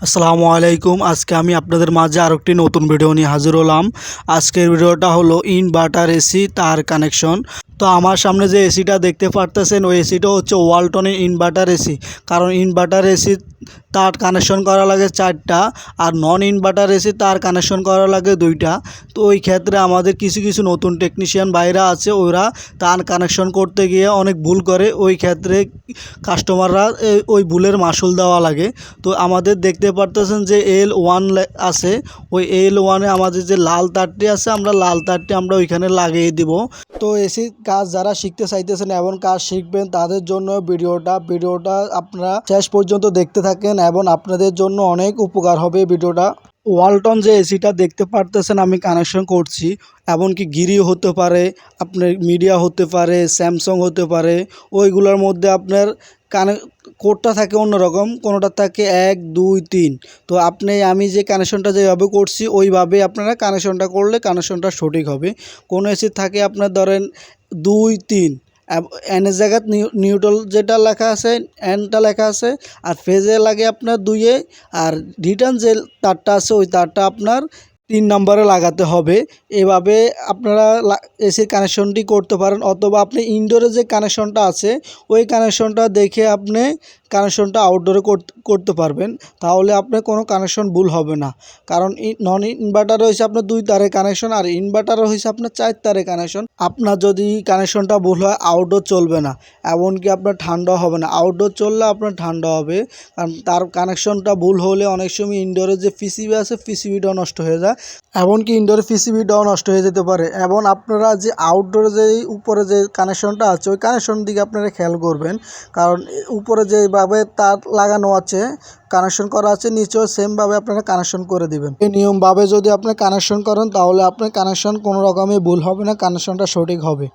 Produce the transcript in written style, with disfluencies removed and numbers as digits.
আসসালামু আলাইকুম। আজকে আমি আপনাদের মাঝে আরেকটি নতুন ভিডিও নিয়ে হাজির হলাম। আজকের ভিডিওটা হলো ইনভার্টার এসি তার কানেকশন। তো আমার সামনে যে এসিটা দেখতে পারতেছেন ওই এসিটা হচ্ছে ওয়ালটনের ইনভার্টার এসি। কারণ ইনভার্টার এসি তার কানেকশন করা লাগে 4টা, আর নন ইনভার্টার এসি তার কানেকশন করা লাগে 2টা। তো ওই ক্ষেত্রে আমাদের কিছু কিছু নতুন টেকনিশিয়ান ভাইরা আছে, ওরা তার কানেকশন করতে গিয়ে অনেক ভুল করে। ওই ক্ষেত্রে কাস্টমাররা ওই ভুলের মাসুল দেওয়া লাগে। তো আমাদের দেখতে পারতেছেন যে L1 আছে, ওই L1-এ আমাদের যে লাল তারটি আছে, আমরা লাল তারটি আমরা ওইখানে লাগিয়ে দিব। তো এসি কাজ যারা শিখতে চাইতেছেন এবং কাজ শিখবেন তাদের জন্য ভিডিওটা আপনারা শেষ পর্যন্ত দেখতে থাকেন এবং আপনাদের জন্য অনেক উপকার হবে ভিডিওটা। ওয়ালটন যে এসিটা দেখতে পারতেছেন আমি কানেকশন করছি, এমনকি গিরি হতে পারে, আপনার মিডিয়া হতে পারে, স্যামসাং হতে পারে। ওইগুলোর মধ্যে আপনার কোডটা থাকে অন্যরকম, কোনোটা থাকে 1 2 3। তো আমি যে কানেকশনটা যেভাবে করছি ওইভাবে আপনারা কানেকশনটা করলে কানেকশনটা সঠিক হবে। কোনো এসি থাকে আপনার ধরেন 2 3, এনের জায়গায় নিউট্রাল যেটা লেখা আছে এনটা লেখা আছে, আর ফেজে লাগে আপনার 2-এ, আর রিটার্ন যে তারটা আছে ওই তারটা আপনার 3 নম্বরে লাগাতে হবে। এভাবে আপনারা এসির কানেকশনটি করতে পারেন, অথবা আপনি ইনডোরে যে কানেকশনটা আছে ওই কানেকশনটা দেখে আপনি কানেকশনটা আউটডোরে করতে পারবেন। তাহলে আপনার কোনো কানেকশন ভুল হবে না। কারণ নন ইনভার্টার হয়েছে আপনার 2 তারের কানেকশন, আর ইনভার্টার হয়েছে আপনার 4 তারের কানেকশন। আপনার যদি কানেকশনটা ভুল হয় আউটডোর চলবে না, এমনকি আপনার ঠান্ডা হবে না। আউটডোর চললে আপনার ঠান্ডা হবে, কারণ তার কানেকশনটা ভুল হলে অনেক সময় ইনডোরে যে পিসিবি আছে পিসিবিটাও নষ্ট হয়ে যায়, এমনকি ইনডোরে পিসিবিটাও নষ্ট হয়ে যেতে পারে। এবং আপনারা যে আউটডোরে যে উপরে যে কানেকশনটা আছে ওই কানেকশন দিকে আপনারা খেয়াল করবেন, কারণ উপরে যেভাবে তার লাগানো আছে কানেকশন করা আছে নিচেও সেমভাবে আপনারা কানেকশন করে দিবেন। এই নিয়মভাবে যদি আপনি কানেকশন করেন তাহলে আপনার কানেকশন কোনো রকমই ভুল হবে না, কানেকশনটা সঠিক হবে।